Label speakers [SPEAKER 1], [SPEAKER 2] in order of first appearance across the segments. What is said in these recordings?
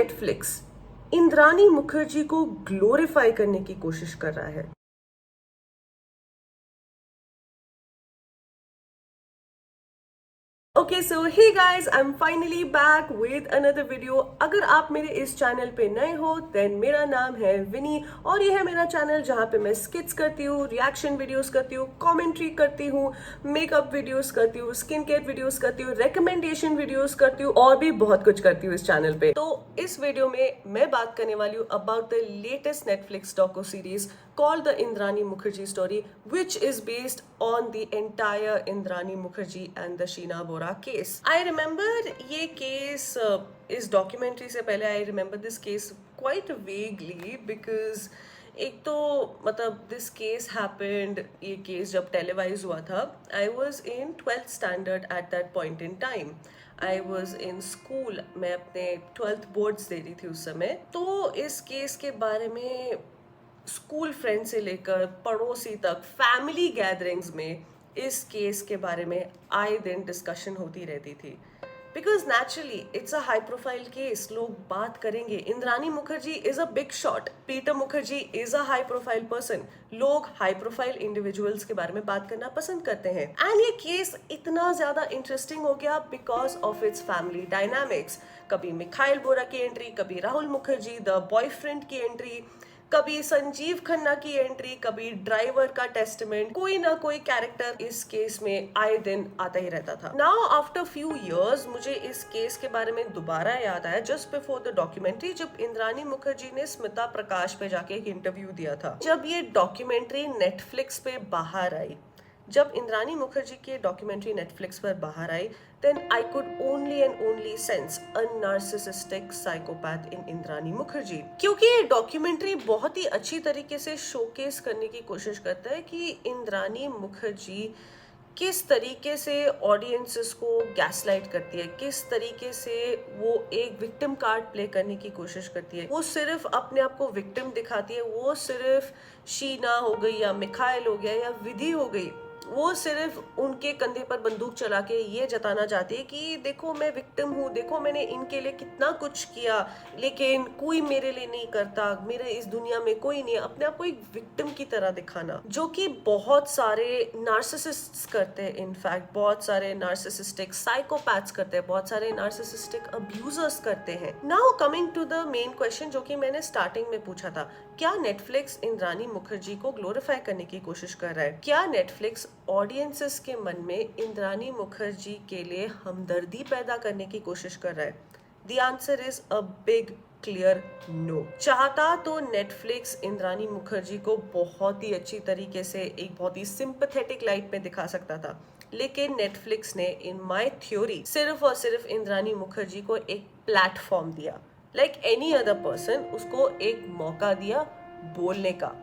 [SPEAKER 1] Netflix Indrani Mukherjee को glorify करने की कोशिश कर रहा है? Okay so hey guys, I am finally back with another video. अगर आप मेरे इस चैनल पे नए हो देन मेरा नाम है विनी और ये है मेरा चैनल जहाँ पे मैं स्किट्स करती हूँ, रिएक्शन वीडियोस करती हूँ, कमेंट्री करती हूँ, मेकअप वीडियोस करती हूँ, स्किन केयर वीडियोस करती हूँ, रिकमेंडेशन वीडियोस करती हूँ और भी बहुत कुछ करती हूँ इस चैनल पे। तो इस वीडियो में मैं बात करने वाली हूँ about the latest Netflix docu series called the Indrani Mukherjee story, which is based on the entire Indrani Mukherjee and the Sheena Bora case. I remember ये case इस documentary से पहले I remember this case quite vaguely because एक तो मतलब this case happened, ये case जब televised हुआ था, I was in 12th standard at that point in time. I was in school, मैं अपने 12th boards दे रही थी उस समय। तो इस केस के बारे में स्कूल फ्रेंड से लेकर पड़ोसी तक फैमिली गैदरिंग्स में इस केस के बारे में आए दिन डिस्कशन होती रहती थी because naturally it's a high profile case. लोग बात करेंगे। Indrani Mukherjee is a big shot, Peter Mukherjee is a high profile person. लोग हाई प्रोफाइल इंडिविजुअल्स के बारे में बात करना पसंद करते हैं एंड ये केस इतना ज्यादा इंटरेस्टिंग हो गया because of its family dynamics. कभी मिखाइल बोरा की एंट्री, कभी राहुल मुखर्जी द बॉयफ्रेंड की एंट्री, कभी संजीव खन्ना की एंट्री, कभी ड्राइवर का टेस्टमेंट, कोई ना कोई कैरेक्टर इस केस में आए दिन आता ही रहता था। नाउ आफ्टर फ्यू इयर्स मुझे इस केस के बारे में दोबारा याद आया जस्ट बिफोर द डॉक्यूमेंट्री, जब इंद्रानी मुखर्जी ने स्मिता प्रकाश पे जाके एक इंटरव्यू दिया था। जब ये डॉक्यूमेंट्री नेटफ्लिक्स पे बाहर आई, जब इंद्रानी मुखर्जी की डॉक्यूमेंट्री नेटफ्लिक्स पर बाहर आई, then I could only and only sense a narcissistic psychopath in Indrani Mukherjee. क्योंकि ये डॉक्यूमेंट्री बहुत ही अच्छी तरीके से शोकेस करने की कोशिश करता है कि इंद्रानी मुखर्जी किस तरीके से ऑडियंसेस को गैसलाइट करती है, किस तरीके से वो एक विक्टिम कार्ड प्ले करने की कोशिश करती है। वो सिर्फ अपने आप को विक्टिम दिखाती है, वो सिर्फ शीना हो गई या मिखाइल हो गया या विधि हो गई, वो सिर्फ उनके कंधे पर बंदूक चला के ये जताना चाहती है कि देखो मैं विक्टिम हूँ, देखो मैंने इनके लिए कितना कुछ किया लेकिन कोई मेरे लिए नहीं करता, मेरे इस दुनिया में कोई नहीं है। अपने आप को एक विक्टिम की तरह दिखाना, जो कि बहुत सारे नार्सिसिस्ट्स करते हैं। इनफैक्ट बहुत सारे नार्सिसिस्टिक साइकोपैथ्स करते हैं, बहुत सारे नार्सिसिस्टिक अब्यूजर्स करते हैं। Now coming to the main question जो कि मैंने स्टार्टिंग में पूछा था, क्या नेटफ्लिक्स इंद्रानी मुखर्जी को ग्लोरीफाई करने की कोशिश कर रहा है? क्या नेटफ्लिक्स ऑडियंसेस के मन में इंद्रानी मुखर्जी के लिए हमदर्दी पैदा करने की कोशिश कर रहा है? The answer is a big clear no. चाहता तो नेटफ्लिक्स इंद्रानी मुखर्जी को बहुत ही अच्छी तरीके से एक बहुत ही सिंपैथेटिक लाइट में दिखा सकता था, लेकिन नेटफ्लिक्स ने इन माय थ्योरी सिर्फ और सिर्फ इंद्रानी मुखर्जी को एक प्लेटफॉर्म दिया, लाइक एनी अदर पर्सन, उसको एक मौका दिया बोलने का।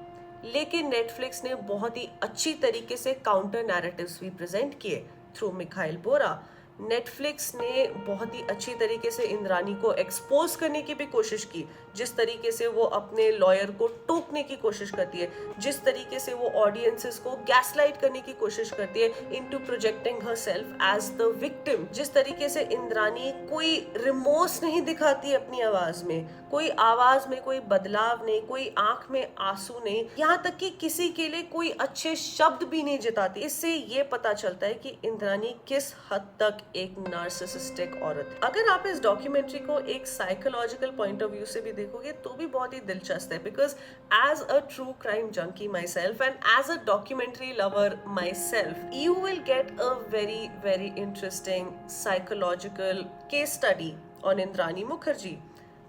[SPEAKER 1] लेकिन नेटफ्लिक्स ने बहुत ही अच्छी तरीके से काउंटर नैरेटिव्स भी प्रेजेंट किए थ्रू मिखाइल बोरा। नेटफ्लिक्स ने बहुत ही अच्छी तरीके से इंद्रानी को एक्सपोज करने की भी कोशिश की, जिस तरीके से वो अपने लॉयर को टोकने की कोशिश करती है, जिस तरीके से वो ऑडियंसेस को गैसलाइट करने की कोशिश करती है into projecting herself as the victim, जिस तरीके से इंद्रानी कोई रिमोर्स नहीं दिखाती अपनी आवाज में, कोई आवाज में कोई बदलाव नहीं, कोई आंख में आंसू नहीं, यहाँ तक कि किसी के लिए कोई अच्छे शब्द भी नहीं जताती। इससे ये पता चलता है कि इंद्रानी किस हद तक एक नार्सिसिस्टिक औरत है। अगर आप इस डॉक्यूमेंट्री को एक साइकोलॉजिकल पॉइंट ऑफ व्यू से भी देखोगे तो भी बहुत ही दिलचस्प है, because as a true crime junkie my self and as a documentary lover my self, you will get a very very interesting psychological case study on Indrani Mukherjee,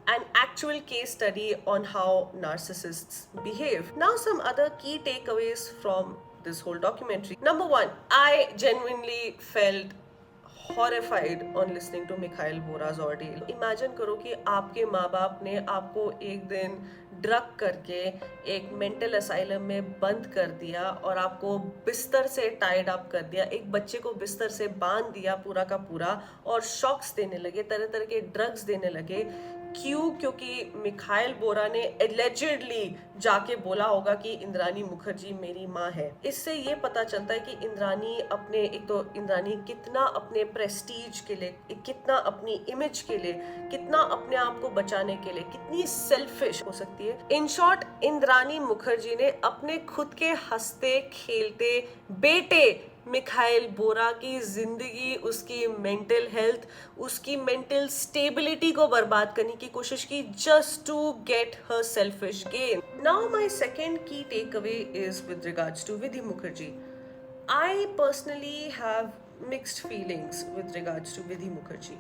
[SPEAKER 1] an actual case study on how narcissists behave. Now some other key takeaways from this whole documentary. Number one, I genuinely felt horrified on listening to Mikhail Bora's ordeal. Imagine करो कि आपके माँ बाप ने आपको एक दिन drug करके एक मेंटल असाइलम में बंद कर दिया और आपको बिस्तर से टाइड अप कर दिया, एक बच्चे को बिस्तर से बांध दिया पूरा का पूरा और शॉक्स देने लगे, तरह तरह के ड्रग्स देने लगे क्यों? क्योंकि मिखाइल बोरा ने एलिजिडली जाके बोला होगा कि इंद्राणी मुखर्जी मेरी माँ है। इससे ये पता चलता है कि इंद्राणी अपने, एक तो इंद्राणी कितना अपने प्रेस्टीज के लिए, कितना अपनी इमेज के लिए, कितना अपने आप को बचाने के लिए कितनी सेल्फिश हो सकती है। इन शॉर्ट, इंद्राणी मुखर्जी ने अपने खुद के हंसते खेलते बेटे मिखाइल बोरा की जिंदगी, उसकी मेंटल हेल्थ, उसकी मेंटल स्टेबिलिटी को बर्बाद करने की कोशिश की, just to get her selfish gain. Now my second key takeaway is with regards to Vidhi Mukherjee. I personally have mixed feelings with regards to Vidhi Mukherjee.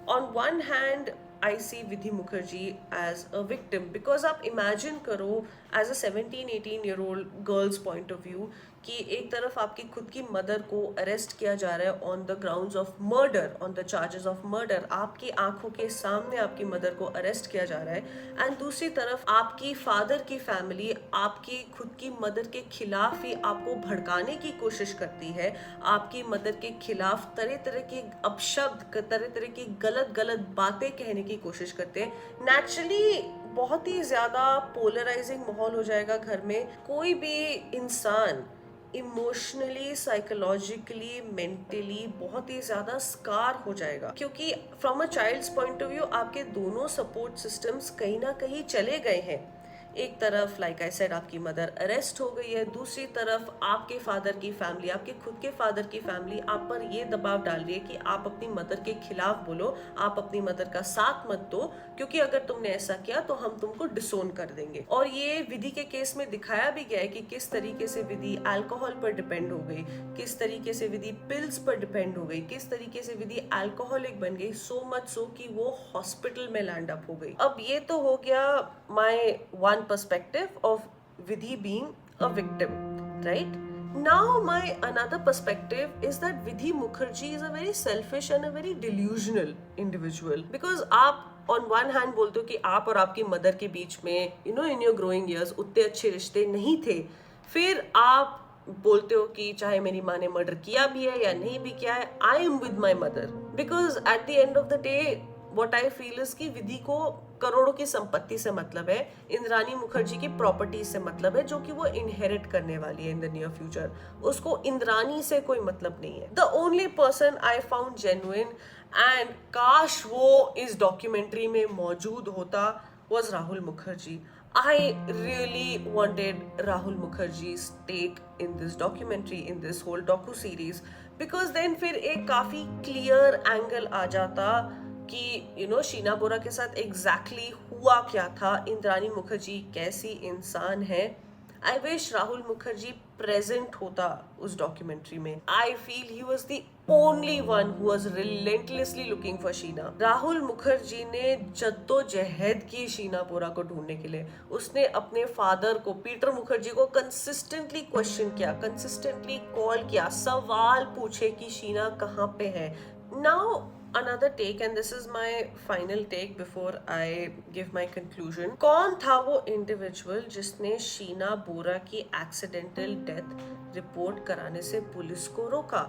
[SPEAKER 1] On one hand, I see Vidhi Mukherjee as a victim because आप imagine करो as a 17-18-year-old girl's point of view कि एक तरफ आपकी खुद की mother को arrest किया जा रहा है on the grounds of murder, on the charges of murder, आपकी आंखों के सामने आपकी मदर को अरेस्ट किया जा रहा है, एंड दूसरी तरफ आपकी फादर की फैमिली आपकी खुद की मदर के खिलाफ ही आपको भड़काने की कोशिश करती है, आपकी मदर के खिलाफ तरह तरह के अपशब्द, तरह तरह की गलत गलत बातें कहने की कोशिश करते हैं। नेचुरली बहुत ही ज्यादा पोलराइजिंग माहौल हो जाएगा घर में। कोई भी इंसान इमोशनली, साइकोलॉजिकली, मेंटली बहुत ही ज्यादा स्कार हो जाएगा, क्योंकि from a child's point of view आपके दोनों सपोर्ट सिस्टम्स कहीं ना कहीं चले गए हैं। एक तरफ लाइक आई सेड आपकी मदर अरेस्ट हो गई है, दूसरी तरफ आपके फादर की फैमिली, आपके खुद के फादर की फैमिली आप पर ये दबाव डाल रही है कि आप अपनी मदर के खिलाफ बोलो, आप अपनी मदर का साथ मत दो, क्योंकि अगर तुमने ऐसा किया तो हम तुमको डिसोन कर देंगे। और ये विधि के केस में दिखाया भी गया है कि किस तरीके से विधि अल्कोहल पर डिपेंड हो गई, किस तरीके से विधि पिल्स पर डिपेंड हो गई, किस तरीके से विधि अल्कोहलिक बन गई, सो मच सो कि वो हॉस्पिटल में लैंड अप हो गई। अब ये तो हो गया my one perspective of Vidhi being a victim, right? Now my another perspective is that Vidhi Mukherjee is a very selfish and a very delusional individual, because आप on one hand बोलते हो कि आप और आपकी मदर के बीच में in your growing years उतने अच्छे रिश्ते नहीं थे, फिर आप बोलते हो कि चाहे मेरी माँ ने मर्डर किया भी है या नहीं भी किया है, I am with my mother, because at the end of the day what I feel is कि विधि को करोड़ों की संपत्ति से मतलब है, इंद्राणी मुखर्जी की प्रॉपर्टी से मतलब है, जो कि वो इनहेरिट करने वाली है इन द नियर फ्यूचर। उसको इंद्राणी से कोई मतलब नहीं है। The only person I found genuine and काश वो इस डॉक्यूमेंट्री में मौजूद होता was Rahul Mukherjee. I really wanted Rahul Mukherjee's take in this documentary, in this whole docu series, because then फिर एक काफी क्लियर एंगल आ जाता कि शीना बोरा के साथ एग्जैक्टली हुआ क्या था, इंद्राणी मुखर्जी कैसी इंसान है। I wish Rahul Mukherjee present होता उस डॉक्यूमेंट्री में। I feel he was the only one who was relentlessly looking for Sheena. Rahul Mukherjee ने जद्दोजहद की शीना बोरा को ढूंढने के लिए। उसने अपने फादर को, पीटर मुखर्जी को कंसिस्टेंटली क्वेश्चन किया, कंसिस्टेंटली कॉल किया, सवाल पूछे कि शीना कहाँ पे है। Now another take, and this is my final take before I give my conclusion. कौन था वो इंडिविजुअल जिसने शीना बोरा की एक्सीडेंटल डेथ रिपोर्ट कराने से पुलिस को रोका?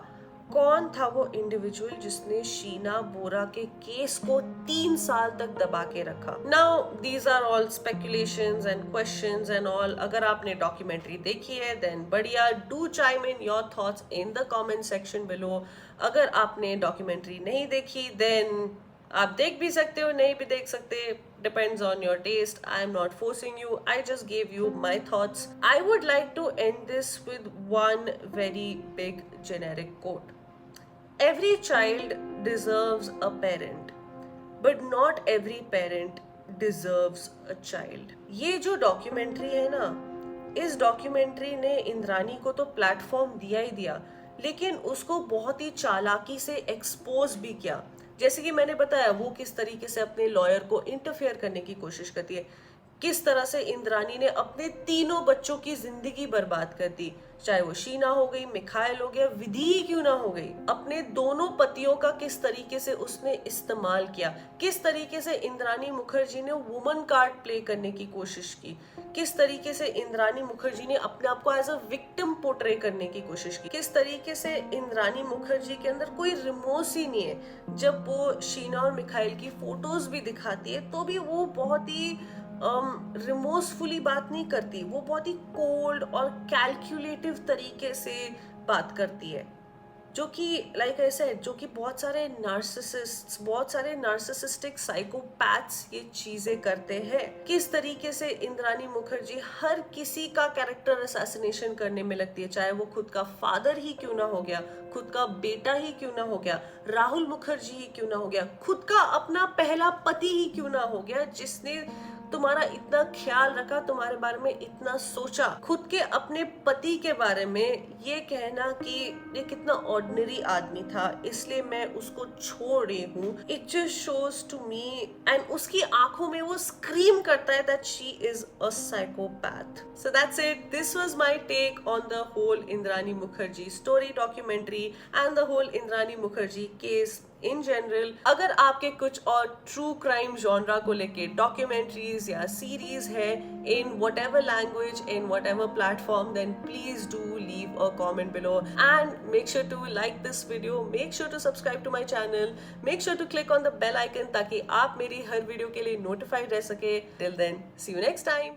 [SPEAKER 1] कौन था वो इंडिविजुअल जिसने शीना बोरा के केस को 3 साल तक दबा के रखा? Now these are all speculations and questions and all. अगर आपने डॉक्यूमेंट्री देखी है देन बढ़िया, do chime in your thoughts in the comment section below. अगर आपने डॉक्यूमेंट्री नहीं देखी देन आप देख भी सकते हो, नहीं भी देख सकते, depends on your taste. I am not forcing you, I just gave you my thoughts. I would like to end this with one very big generic quote. Every child deserves a parent, but not every parent deserves a child. ये जो documentary है ना, इस documentary ने इंद्राणी को तो platform दिया ही दिया, लेकिन उसको बहुत ही चालाकी से एक्सपोज भी किया। जैसे कि मैंने बताया वो किस तरीके से अपने लॉयर को इंटरफेयर करने की कोशिश करती है। किस तरह से इंद्राणी ने अपने तीनों बच्चों की जिंदगी बर्बाद कर दी, चाहे वो शीना हो गई, मिखाइल हो गया, विधि ही क्यों ना हो गई। अपने दोनों पतियों का किस तरीके से उसने इस्तेमाल किया, किस तरीके से इंद्राणी मुखर्जी ने वुमन कार्ड प्ले करने की कोशिश की, किस तरीके से इंद्राणी मुखर्जी ने अपने आप को एज अ विक्टिम पोर्ट्रे करने की कोशिश की, किस तरीके से इंद्राणी मुखर्जी के अंदर कोई रिमोर्स ही नहीं है। जब वो शीना और मिखाइल की फोटोज भी दिखाती है तो भी वो बहुत ही रिमोर्सफुली बात नहीं करती, वो बहुत ही कोल्ड और कैलकुलेटिव तरीके से बात करती है, जो कि लाइक ऐसे जो कि बहुत सारे नार्सिसिस्ट्स, बहुत सारे नार्सिसिस्टिक साइकोपैथ्स ये चीजें करते हैं। किस तरीके से इंद्राणी मुखर्जी हर किसी का कैरेक्टर असैसिनेशन करने में लगती है, चाहे वो खुद का फादर ही क्यों ना हो गया, खुद का बेटा ही क्यों ना हो गया, राहुल मुखर्जी ही क्यों ना हो गया, खुद का अपना पहला पति ही क्यों ना हो गया जिसने तुम्हारा इतना ख्याल रखा, तुम्हारे बारे में इतना सोचा। खुद के अपने पति के बारे में ये कहना कि ये कितना ऑर्डिनरी आदमी था इसलिए मैं उसको छोड़ रही हूँ, it just shows to me, and उसकी आंखों में वो स्क्रीम करता है that she is a psychopath. So that's it, this was my take on the whole Indrani Mukherjee story documentary and the whole Indrani Mukherjee case in general. अगर आपके कुछ और ट्रू क्राइम जॉनरा को लेके डॉक्यूमेंट्रीज या सीरीज है in whatever language, in whatever platform, then please do leave a comment below and make sure to like this video, make sure to subscribe to my channel, make sure to click on the bell icon ताकि आप मेरी हर video के लिए notified रह सके। Till then, see you next time.